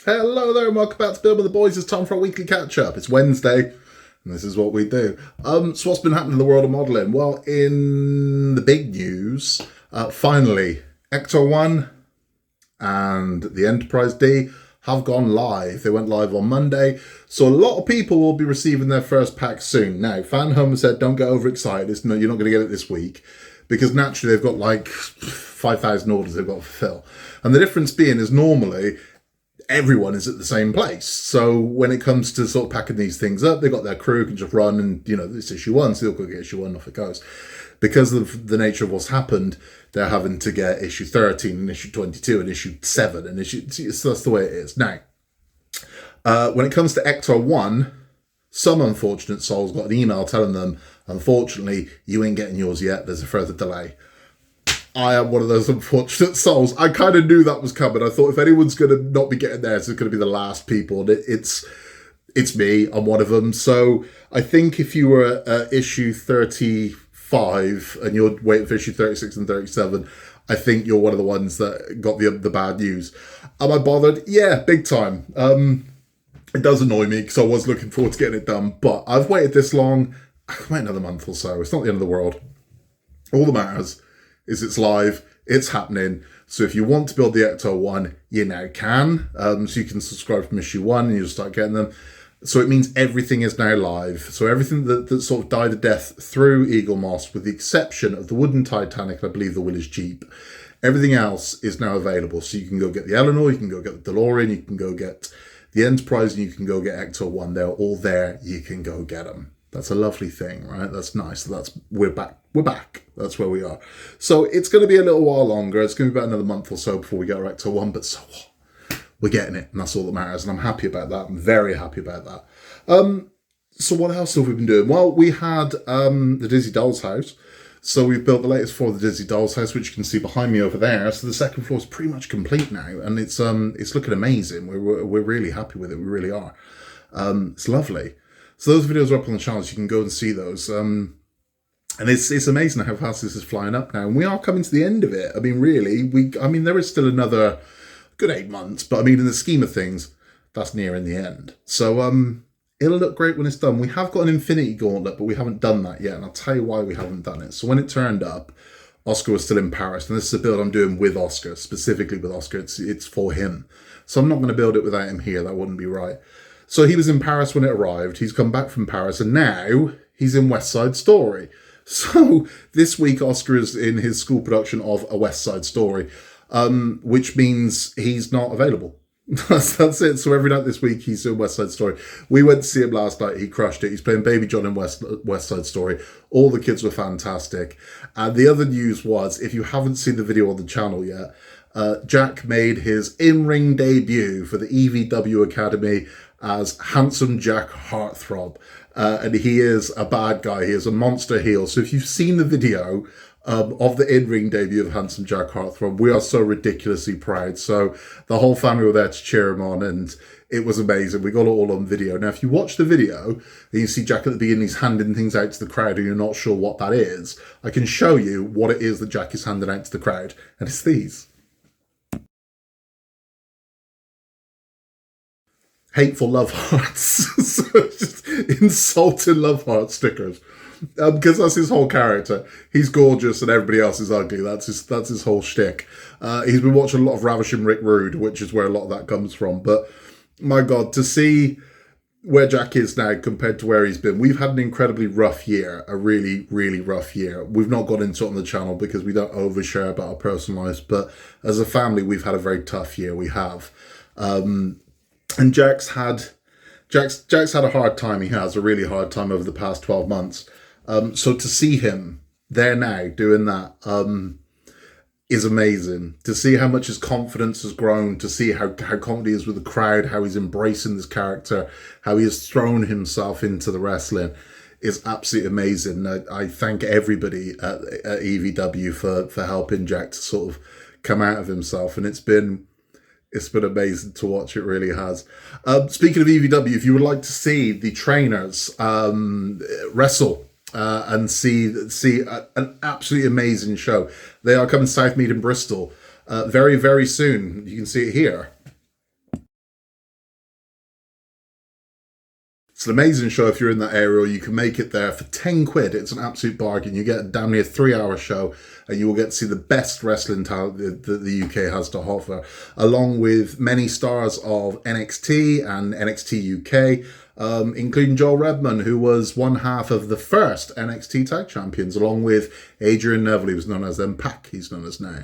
Hello there and welcome back to Build with the Boys. It's time for a weekly catch-up. It's Wednesday and this is what we do. So what's been happening in the world of modelling? Well, in the big news, finally, Ecto1 and the Enterprise D have gone live. They went live on Monday, so a lot of people will be receiving their first pack soon. Now, FanHome said don't get overexcited. You're not going to get it this week, because naturally they've got like 5,000 orders they've got to fulfill. And the difference being is normally everyone is at the same place. So when it comes to sort of packing these things up, they've got their crew can just run and, it's issue 1, so they'll go get issue 1, off it goes. Because of the nature of what's happened, they're having to get issue 13 and issue 22 and issue 7 and so that's the way it is. Now, when it comes to Ecto1, some unfortunate souls got an email telling them, unfortunately, you ain't getting yours yet, there's a further delay. I am one of those unfortunate souls. I kind of knew that was coming. I thought if anyone's going to not be getting theirs, it's going to be the last people. And it's me. I'm one of them. So I think if you were at issue 35 and you're waiting for issue 36 and 37, I think you're one of the ones that got the bad news. Am I bothered? Yeah, big time. It does annoy me because I was looking forward to getting it done. But I've waited this long. I can wait another month or so. It's not the end of the world. All that matters is it's live, it's happening. So if you want to build the Ecto1, you now can. So you can subscribe from issue 1 and you'll start getting them. So it means everything is now live. So everything that sort of died a death through Eagle Moss, with the exception of the wooden Titanic, and I believe the Willis Jeep, everything else is now available. So you can go get the Eleanor, you can go get the DeLorean, you can go get the Enterprise, and you can go get Ecto1. They're all there. You can go get them. That's a lovely thing, right? That's nice. We're back. We're back. That's where we are. So it's going to be a little while longer. It's going to be about another month or so before we get our Ecto1, but so what? We're getting it, and that's all that matters. And I'm happy about that. I'm very happy about that. So what else have we been doing? Well, we had the Dizzy Doll's house. So we've built the latest floor of the Dizzy Doll's house, which you can see behind me over there. So the second floor is pretty much complete now, and it's looking amazing. We're really happy with it. We really are. It's lovely. So those videos are up on the channel, so you can go and see those. And it's amazing how fast this is flying up now. And we are coming to the end of it. I mean, really, there is still another good 8 months, but I mean, in the scheme of things, that's nearing the end. So it'll look great when it's done. We have got an Infinity Gauntlet, but we haven't done that yet. And I'll tell you why we haven't done it. So when it turned up, Oscar was still in Paris. And this is a build I'm doing with Oscar, specifically with Oscar. It's for him. So I'm not going to build it without him here. That wouldn't be right. So he was in Paris when it arrived. He's come back from Paris, and now he's in West Side Story. So this week, Oscar is in his school production of A West Side Story, which means he's not available. That's it. So every night this week, he's in West Side Story. We went to see him last night. He crushed it. He's playing Baby John in West Side Story. All the kids were fantastic. And the other news was, if you haven't seen the video on the channel yet, Jack made his in-ring debut for the EVW Academy as Handsome Jack Heartthrob. And he is a bad guy. He is a monster heel. So if you've seen the video of the in-ring debut of Handsome Jack Heartthrob, we are so ridiculously proud. So the whole family were there to cheer him on, and it was amazing. We got it all on video. Now, if you watch the video and you see Jack at the beginning, he's handing things out to the crowd and you're not sure what that is, I can show you what it is that Jack is handing out to the crowd. And it's these. Hateful love hearts. So just insulting love heart stickers. Because that's his whole character. He's gorgeous and everybody else is ugly. That's his whole shtick. He's been watching a lot of Ravishing Rick Rude, which is where a lot of that comes from. But my God, to see where Jack is now compared to where he's been, we've had an incredibly rough year, a really, really rough year. We've not got into it on the channel because we don't overshare about our personal lives, but as a family, we've had a very tough year. We have. And Jack's had a hard time. He has a really hard time over the past 12 months. So to see him there now doing that is amazing. To see how much his confidence has grown, to see how confident he is with the crowd, how he's embracing this character, how he has thrown himself into the wrestling is absolutely amazing. I thank everybody at EVW for helping Jack to sort of come out of himself. And it's been amazing to watch. It really has. Speaking of EVW, if you would like to see the trainers wrestle and see an absolutely amazing show, they are coming to Southmead in Bristol very, very soon. You can see it here. It's an amazing show if you're in that area, or you can make it there for 10 quid. It's an absolute bargain. You get a damn near 3-hour show, and you will get to see the best wrestling talent that the UK has to offer, along with many stars of NXT and NXT UK, including Joel Redman, who was one half of the first NXT Tag Champions, along with Adrian Neville, who was known as Pac, he's known as now.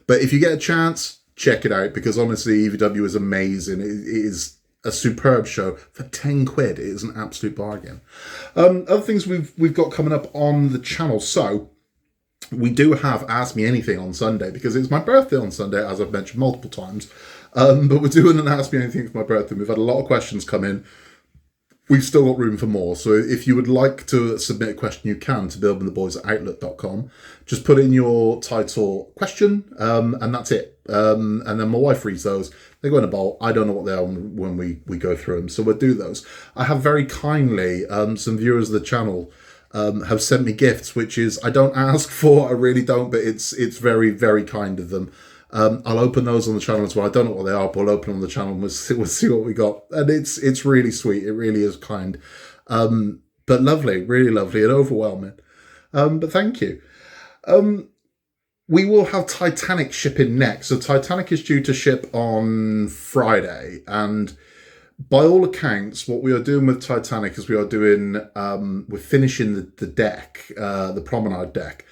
But if you get a chance, check it out, because honestly, EVW is amazing. It is a superb show for 10 quid. It is an absolute bargain. Other things we've got coming up on the channel. So we do have Ask Me Anything on Sunday, because it's my birthday on Sunday, as I've mentioned multiple times. But we're doing an Ask Me Anything for my birthday. We've had a lot of questions come in. We've still got room for more. So if you would like to submit a question, you can to buildingtheboys@outlook.com. Just put in your title question, and that's it. And then my wife reads those. They go in a bowl. I don't know what they are when we go through them. So we'll do those. I have very kindly, some viewers of the channel have sent me gifts, which is, I don't ask for, I really don't, but it's very, very kind of them. I'll open those on the channel as well. I don't know what they are, but we'll open them on the channel and we'll see what we got. And it's really sweet. It really is kind. But lovely, really lovely and overwhelming. But thank you. We will have Titanic shipping next. So Titanic is due to ship on Friday. And by all accounts, what we are doing with Titanic is we're finishing the deck, the promenade deck.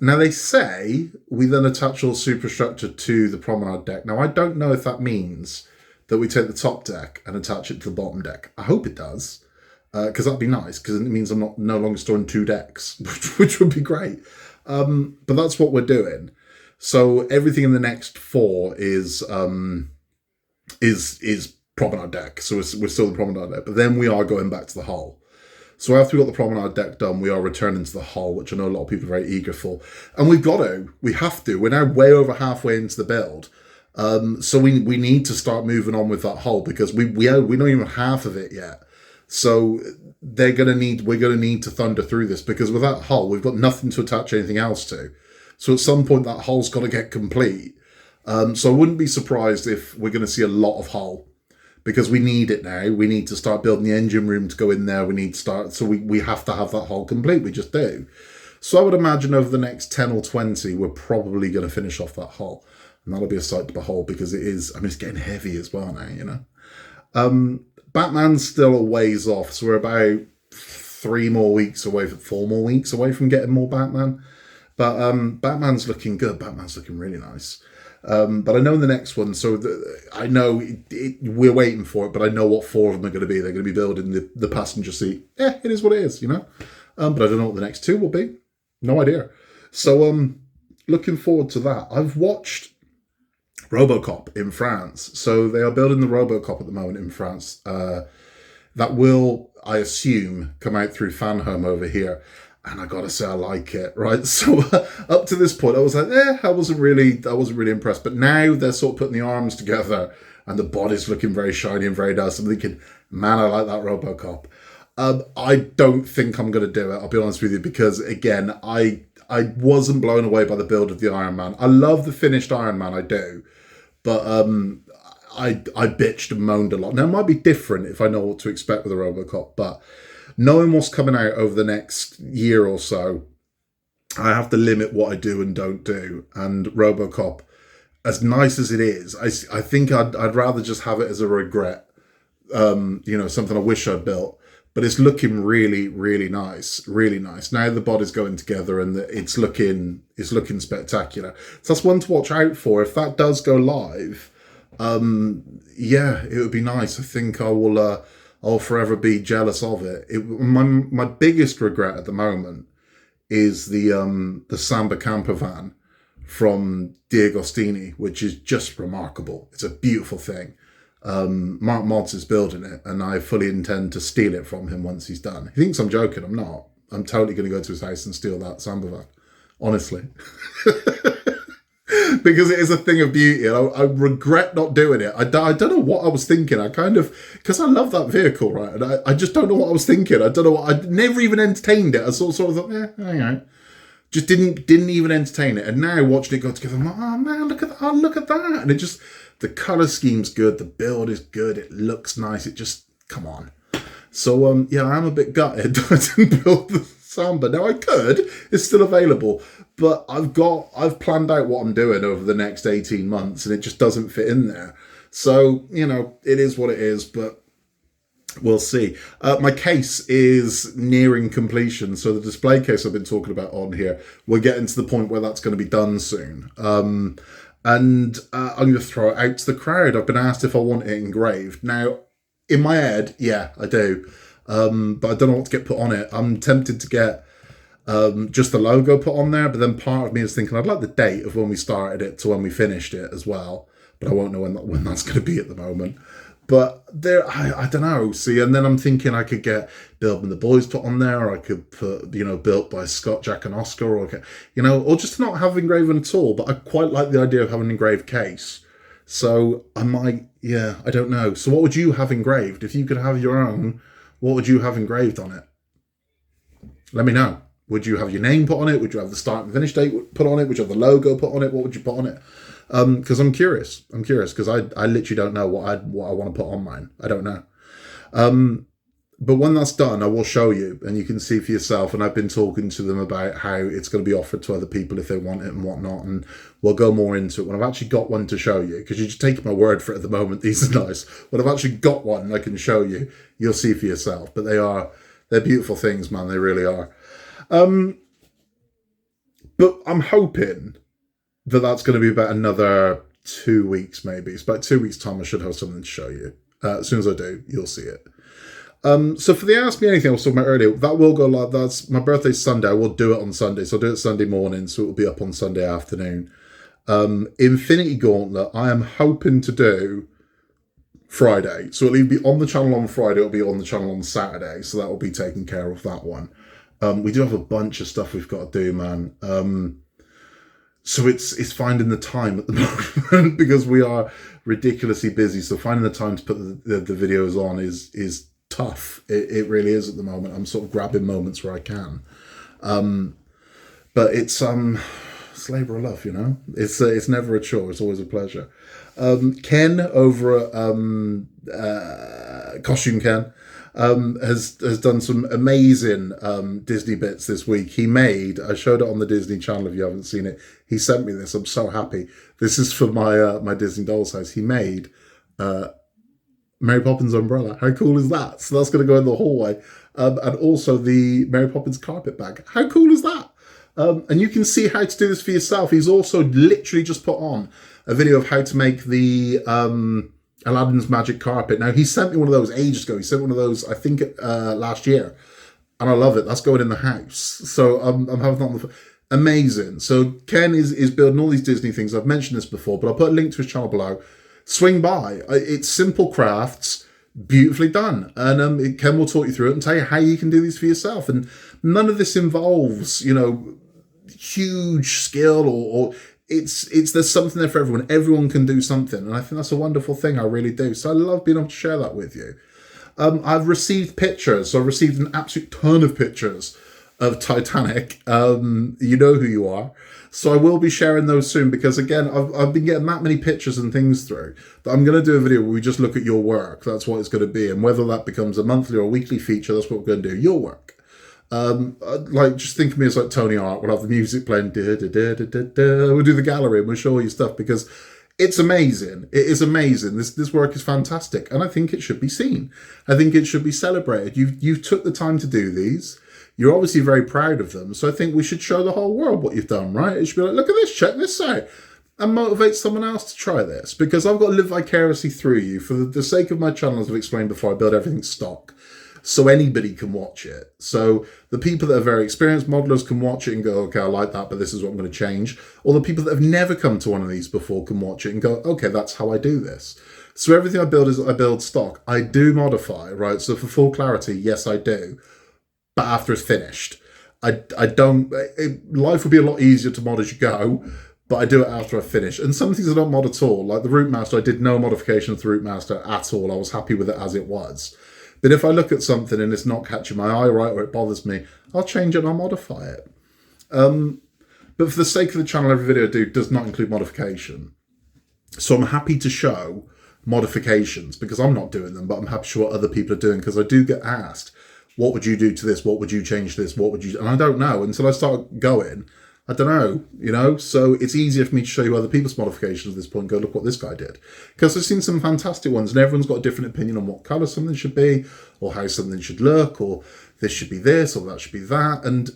Now, they say we then attach all the superstructure to the promenade deck. Now, I don't know if that means that we take the top deck and attach it to the bottom deck. I hope it does, because that'd be nice, because it means I'm no longer storing 2 decks, which would be great. But that's what we're doing. So everything in the next 4 is promenade deck. So we're still the promenade deck, but then we are going back to the hull. So after we got the promenade deck done, we are returning to the hull, which I know a lot of people are very eager for. And we have to. We're now way over halfway into the build. So we need to start moving on with that hull, because we don't even have half of it yet. So we're gonna need to thunder through this, because with that hull, we've got nothing to attach anything else to. So at some point that hull's got to get complete. So I wouldn't be surprised if we're going to see a lot of hull, because we need it now. We need to start building the engine room to go in there. We need to start, so we have to have that hull complete. We just do. So I would imagine over the next 10 or 20, we're probably going to finish off that hull. And that'll be a sight to behold, because it's getting heavy as well now, you know. Batman's still a ways off. So we're about 4 more weeks away from getting more Batman. But Batman's looking good. Batman's looking really nice. But I know in the next one, so I know we're waiting for it, but I know what 4 of them are going to be. They're going to be building the passenger seat. Yeah, it is what it is, you know. But I don't know what the next 2 will be. No idea. So looking forward to that. I've watched RoboCop in France. So they are building the RoboCop at the moment in France. That will, I assume, come out through Fan Home over here. And I gotta say, I like it, right? So up to this point, I was like, I wasn't really impressed. But now they're sort of putting the arms together, and the body's looking very shiny and very nice. I'm thinking, man, I like that RoboCop. I don't think I'm gonna do it. I'll be honest with you, because again, I wasn't blown away by the build of the Iron Man. I love the finished Iron Man, I do, but I bitched and moaned a lot. Now it might be different if I know what to expect with a RoboCop, but knowing what's coming out over the next year or so, I have to limit what I do and don't do. And RoboCop, as nice as it is, I think I'd rather just have it as a regret. Something I wish I'd built. But it's looking really, really nice, really nice. Now the body's going together and it's looking spectacular. So that's one to watch out for. If that does go live, it would be nice. I think I'll forever be jealous of it. My biggest regret at the moment is the Samba camper van from D'Agostini, which is just remarkable. It's a beautiful thing. Mark Mods is building it, and I fully intend to steal it from him once he's done. He thinks I'm joking. I'm not. I'm totally going to go to his house and steal that Samba van. Honestly. Because it is a thing of beauty, and I regret not doing it. I don't know what I was thinking. Because I love that vehicle, right? And I just don't know what I was thinking. I don't know I never even entertained it. I sort of thought, hang on. Just didn't even entertain it. And now watching it go together, I'm like, oh man, look at that. And it just, the colour scheme's good, the build is good, it looks nice, come on. So yeah, I am a bit gutted that I didn't build the Samba. Now I could, it's still available, but I've planned out what I'm doing over the next 18 months and it just doesn't fit in there. So, you know, it is what it is, but we'll see. My case is nearing completion. So the display case I've been talking about on here, we're getting to the point where that's going to be done soon. And I'm going to throw it out to the crowd. I've been asked if I want it engraved. Now, in my head, yeah, I do. But I don't know what to get put on it. I'm tempted to get just the logo put on there, but then part of me is thinking I'd like the date of when we started it to when we finished it as well. But I won't know when that's going to be at the moment. But there, I don't know. See, and then I'm thinking I could get Build and the Boys put on there, or I could put, you know, built by Scott, Jack, and Oscar, or you know, or just not have engraving at all. But I quite like the idea of having an engraved case. So I might, yeah, I don't know. So what would you have engraved if you could have your own? What would you have engraved on it? Let me know. Would you have your name put on it? Would you have the start and finish date put on it? Would you have the logo put on it? What would you put on it? Because I'm curious. I'm curious because I literally don't know what I want to put on mine. I don't know. But when that's done, I will show you and you can see for yourself. And I've been talking to them about how it's going to be offered to other people if they want it and whatnot. And we'll go more into it when I've actually got one to show you, because you're just taking my word for it at the moment. These are nice. When I've actually got one I can show you, you'll see for yourself. But they're beautiful things, man. They really are. But I'm hoping that that's going to be about another 2 weeks, maybe. It's about 2 weeks' time I should have something to show you. As soon as I do, you'll see it. So for the Ask Me Anything I was talking about earlier, that will go live. That's my birthday's Sunday. I will do it on Sunday. So I'll do it Sunday morning, so it will be up on Sunday afternoon. Infinity Gauntlet, I am hoping to do Friday. So it'll either be on the channel on Friday, it'll be on the channel on Saturday. So that will be taken care of, that one. We do have a bunch of stuff we've got to do, man. So it's finding the time at the moment because we are ridiculously busy. So finding the time to put the videos on is tough. It really is at the moment. I'm sort of grabbing moments where I can. But it's labor of love, you know. It's never a chore. It's always a pleasure. Ken over at Costume Ken has done some amazing Disney bits this week. I showed it on the Disney Channel if you haven't seen it. He sent me this. I'm so happy. This is for my Disney Doll's House. He made Mary Poppins umbrella. How cool is that? So that's going to go in the hallway. And also the Mary Poppins carpet bag. How cool is that? And you can see how to do this for yourself. He's also literally just put on a video of how to make the Aladdin's Magic Carpet. Now, he sent me one of those ages ago. He sent one of those, I think, last year. And I love it. That's going in the house. So I'm having that on the... Amazing. So Ken is building all these Disney things. I've mentioned this before, but I'll put a link to his channel below. Swing by. It's simple crafts, beautifully done. And Ken will talk you through it and tell you how you can do these for yourself. And none of this involves, you know, huge skill or there's something there for everyone. Everyone can do something. And I think that's a wonderful thing. I really do. So I love being able to share that with you. I've received pictures. So I've received an absolute ton of pictures of Titanic. You know who you are. So I will be sharing those soon because, again, I've been getting that many pictures and things through that I'm going to do a video where we just look at your work. That's what it's going to be. And whether that becomes a monthly or a weekly feature, that's what we're going to do. Your work. Like, just think of me as like Tony Hart. We'll have the music playing. We'll do the gallery and we'll show you stuff because it's amazing. It is amazing. This work is fantastic. And I think it should be seen. I think it should be celebrated. You've took the time to do these. You're obviously very proud of them. So I think we should show the whole world what you've done, right? It should be like, look at this, check this out. And motivate someone else to try this. Because I've got to live vicariously through you. For the sake of my channel, as I've explained before, I build everything stock. So anybody can watch it. So the people that are very experienced modelers can watch it and go, okay, I like that, but this is what I'm going to change. Or the people that have never come to one of these before can watch it and go, okay, that's how I do this. So everything I build is I build stock. I do modify, right? So for full clarity, yes, I do. But after it's finished, I don't, life would be a lot easier to mod as you go, but I do it after I finish. And some things I don't mod at all, like the Route Master, I did no modification to the Route Master at all. I was happy with it as it was. But if I look at something and it's not catching my eye right or it bothers me, I'll change it and I'll modify it. But for the sake of the channel, every video I do does not include modification. So I'm happy to show modifications, because I'm not doing them, but I'm happy to show what other people are doing, because I do get asked, what would you do to this? What would you change to this? What would you... And I don't know until I start going. I don't know, you know? So it's easier for me to show you other people's modifications at this point and go, look what this guy did. Because I've seen some fantastic ones, and everyone's got a different opinion on what colour something should be, or how something should look, or this should be this, or that should be that. And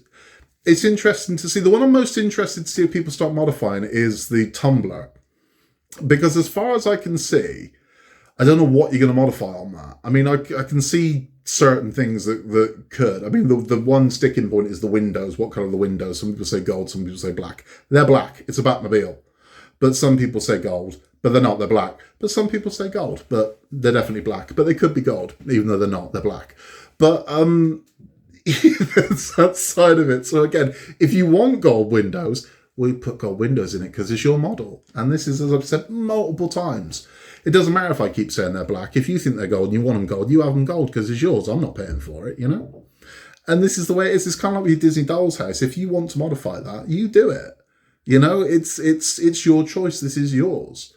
it's interesting to see. The one I'm most interested to see if people start modifying is the tumbler. Because as far as I can see, I don't know what you're going to modify on that. I mean, I can see certain things that could. I mean, the one sticking point is the windows. What colour are the windows? Some people say gold, some people say black. They're black. It's a Batmobile. But some people say gold, but they're not. They're black. But some people say gold, but they're definitely black. But they could be gold, even though they're not. They're black. But that's that side of it. So again, if you want gold windows, we put gold windows in it because it's your model. And this is, as I've said multiple times, it doesn't matter if I keep saying they're black. If you think they're gold and you want them gold, you have them gold because it's yours. I'm not paying for it, you know? And this is the way it is. It's kind of like with your Disney Doll's house. If you want to modify that, you do it. You know, it's your choice. This is yours.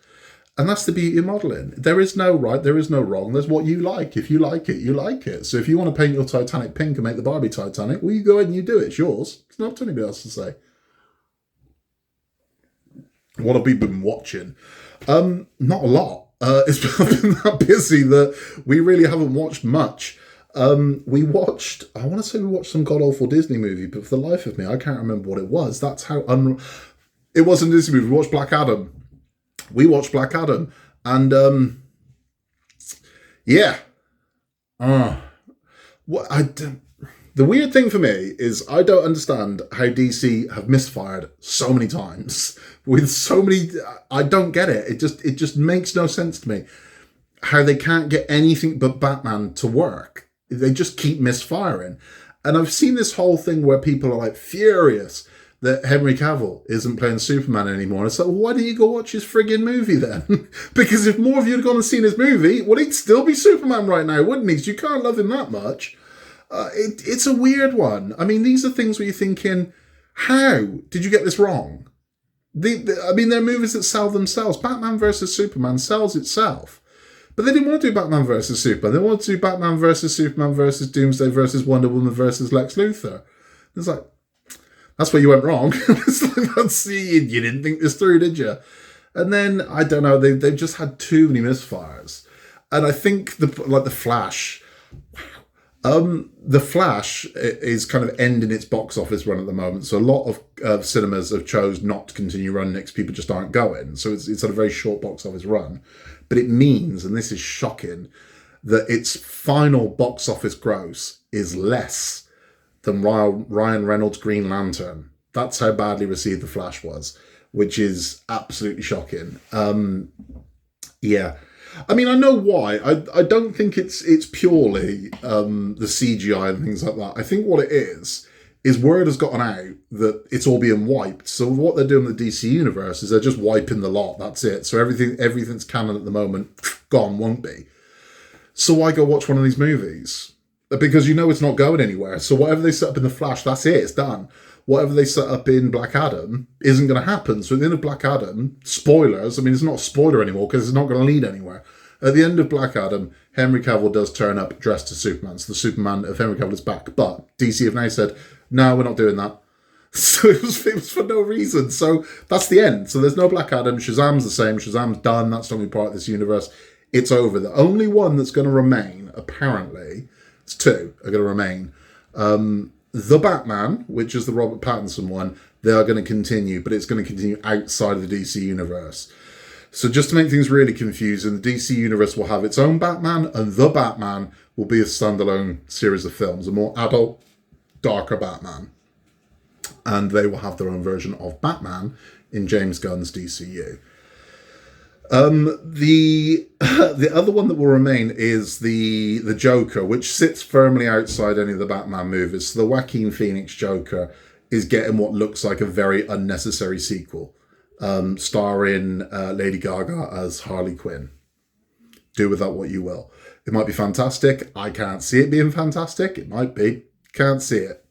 And that's the beauty of modelling. There is no right, there is no wrong. There's what you like. If you like it, you like it. So if you want to paint your Titanic pink and make the Barbie Titanic, well, you go ahead and you do it. It's yours. It's not up to anybody else to say. What have we been watching? Not a lot. It's been that busy that we really haven't watched much. We watched, I want to say we watched some god-awful Disney movie, but for the life of me, I can't remember what it was. That's how it wasn't a Disney movie. We watched Black Adam. And yeah. The weird thing for me is I don't understand how DC have misfired so many times with so many. I don't get it. It just makes no sense to me how they can't get anything but Batman to work. They just keep misfiring. And I've seen this whole thing where people are like furious that Henry Cavill isn't playing Superman anymore. It's like, well, why don't you go watch his friggin' movie then? Because if more of you had gone and seen his movie, well, he'd still be Superman right now, wouldn't he? 'Cause you can't love him that much. It's a weird one. I mean, these are things where you're thinking, how did you get this wrong? I mean, they're movies that sell themselves. Batman versus Superman sells itself. But they didn't want to do Batman versus Superman. They wanted to do Batman versus Superman versus Doomsday versus Wonder Woman versus Lex Luthor. It's like, that's where you went wrong. It's like, you didn't think this through, did you? And then, I don't know, they've just had too many misfires. And I think, the Flash... The Flash is kind of ending its box office run at the moment. So a lot of cinemas have chose not to continue running it because people just aren't going. So it's had a very short box office run. But it means, and this is shocking, that its final box office gross is less than Ryan Reynolds' Green Lantern. That's how badly received The Flash was, which is absolutely shocking. Yeah. I mean, I know why. I don't think it's purely the CGI and things like that. I think what it is word has gotten out that it's all being wiped. So what they're doing with the DC universe is they're just wiping the lot. That's it. So everything's canon at the moment, gone, won't be. So why go watch one of these movies? Because you know it's not going anywhere. So whatever they set up in The Flash, that's it. It's done. Whatever they set up in Black Adam isn't going to happen. So at the end of Black Adam, spoilers, I mean, it's not a spoiler anymore because it's not going to lead anywhere. At the end of Black Adam, Henry Cavill does turn up dressed as Superman. So the Superman of Henry Cavill is back. But DC have now said, no, we're not doing that. So it was for no reason. So that's the end. So there's no Black Adam. Shazam's the same. Shazam's done. That's not going to be part of this universe. It's over. The only one that's going to remain, apparently, it's two are going to remain. The Batman, which is the Robert Pattinson one, they are going to continue, but it's going to continue outside of the DC universe. So just to make things really confusing, the DC universe will have its own Batman, and The Batman will be a standalone series of films, a more adult, darker Batman. And they will have their own version of Batman in James Gunn's DCU. The other one that will remain is the Joker, which sits firmly outside any of the Batman movies. So the Joaquin Phoenix Joker is getting what looks like a very unnecessary sequel, starring Lady Gaga as Harley Quinn. Do with that what you will. It might be fantastic. I can't see it being fantastic. It might be. Can't see it.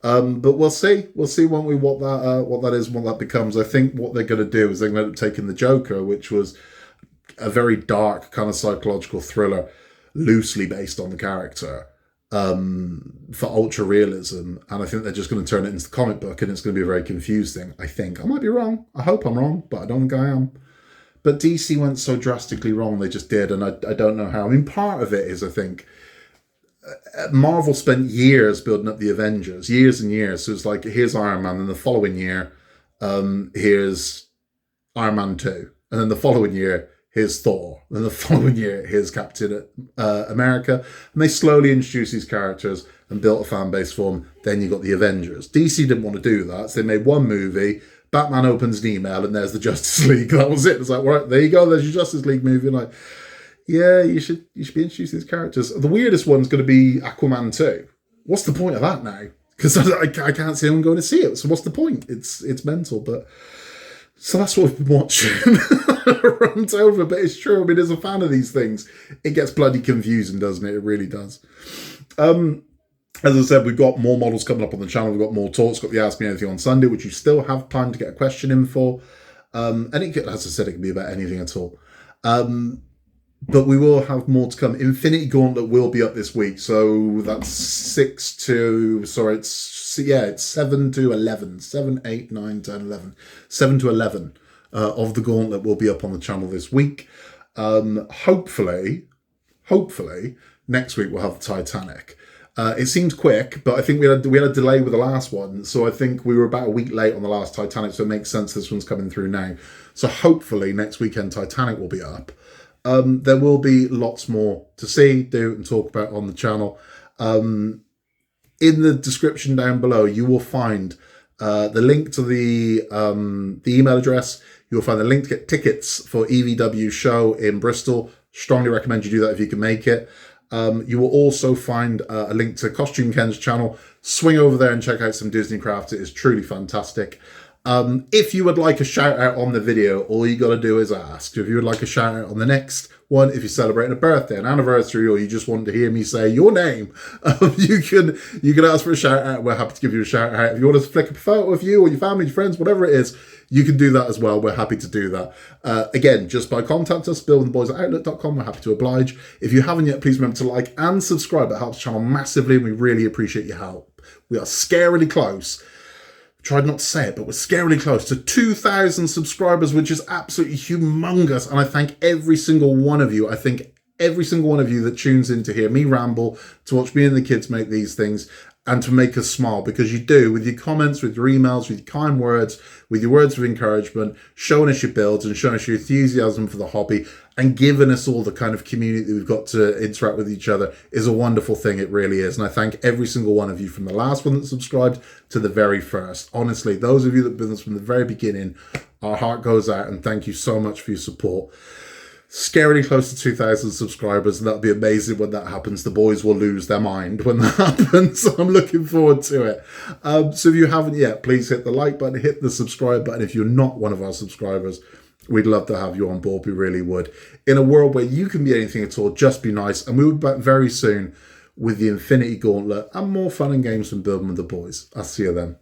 But we'll see. We'll see, won't we, what that is and what that becomes. I think what they're going to do is they're going to end up taking the Joker, which was a very dark kind of psychological thriller, loosely based on the character, for ultra realism. And I think they're just going to turn it into the comic book, and it's going to be a very confused thing. I think I might be wrong. I hope I'm wrong, but I don't think I am. But DC went so drastically wrong, they just did, and I don't know how. I mean, part of it is, I think, Marvel spent years building up the Avengers, years and years. So it's like, here's Iron Man, and the following year, here's Iron Man 2. And then the following year, here's Thor. And then the following year, here's Captain America. And they slowly introduced these characters and built a fan base for them. Then you got the Avengers. DC didn't want to do that, so they made one movie. Batman opens an email, and there's the Justice League. That was it. It's like, right, there you go. There's your Justice League movie. And like, yeah, you should be introducing these characters. The weirdest one's going to be Aquaman 2. What's the point of that now? Because I can't see anyone going to see it. So what's the point? It's mental. But so that's what we've been watching. Runs over, but it's true. I mean, as a fan of these things, it gets bloody confusing, doesn't it? It really does. As I said, we've got more models coming up on the channel. We've got more talks. Got the Ask Me Anything on Sunday, which you still have time to get a question in for. And as I said, it can be about anything at all. But we will have more to come. Infinity Gauntlet will be up this week. So that's 7 to 11. 7, 8, 9, 10, 11. 7 to 11 of the Gauntlet will be up on the channel this week. Hopefully, next week we'll have the Titanic. It seems quick, but I think we had a delay with the last one. So I think we were about a week late on the last Titanic. So it makes sense this one's coming through now. So hopefully next weekend Titanic will be up. There will be lots more to see, do, and talk about on the channel. In the description down below, you will find the link to the email address. You'll find the link to get tickets for EVW show in Bristol. Strongly recommend you do that if you can make it. You will also find a link to Costume Ken's channel. Swing over there and check out some Disney crafts. It is truly fantastic. If you would like a shout out on the video, all you got to do is ask. If you would like a shout out on the next one, if you're celebrating a birthday, an anniversary, or you just want to hear me say your name, you can ask for a shout out. We're happy to give you a shout out. If you want us to flick a photo of you or your family, your friends, whatever it is, you can do that as well. We're happy to do that. Again, just by contact us, billandtheboys@outlook.com. We're happy to oblige. If you haven't yet, please remember to like and subscribe. It helps the channel massively, and we really appreciate your help. We are scarily close. Tried not to say it, but we're scarily close to 2,000 subscribers, which is absolutely humongous. And I thank every single one of you. I think every single one of you that tunes in to hear me ramble, to watch me and the kids make these things, and to make us smile, because you do, with your comments, with your emails, with your kind words, with your words of encouragement, showing us your builds and showing us your enthusiasm for the hobby, and giving us all the kind of community that we've got to interact with each other is a wonderful thing. It really is. And I thank every single one of you, from the last one that subscribed to the very first. Honestly, those of you that have been with us from the very beginning, our heart goes out, and thank you so much for your support. Scarily close to 2,000 subscribers, and that'll be amazing when that happens. The boys will lose their mind when that happens, so I'm looking forward to it. So if you haven't yet, please hit the like button, hit the subscribe button. If you're not one of our subscribers, we'd love to have you on board. We really would. In a world where you can be anything at all, just be nice. And we'll be back very soon with the Infinity Gauntlet and more fun and games from Building with the Boys. I'll see you then.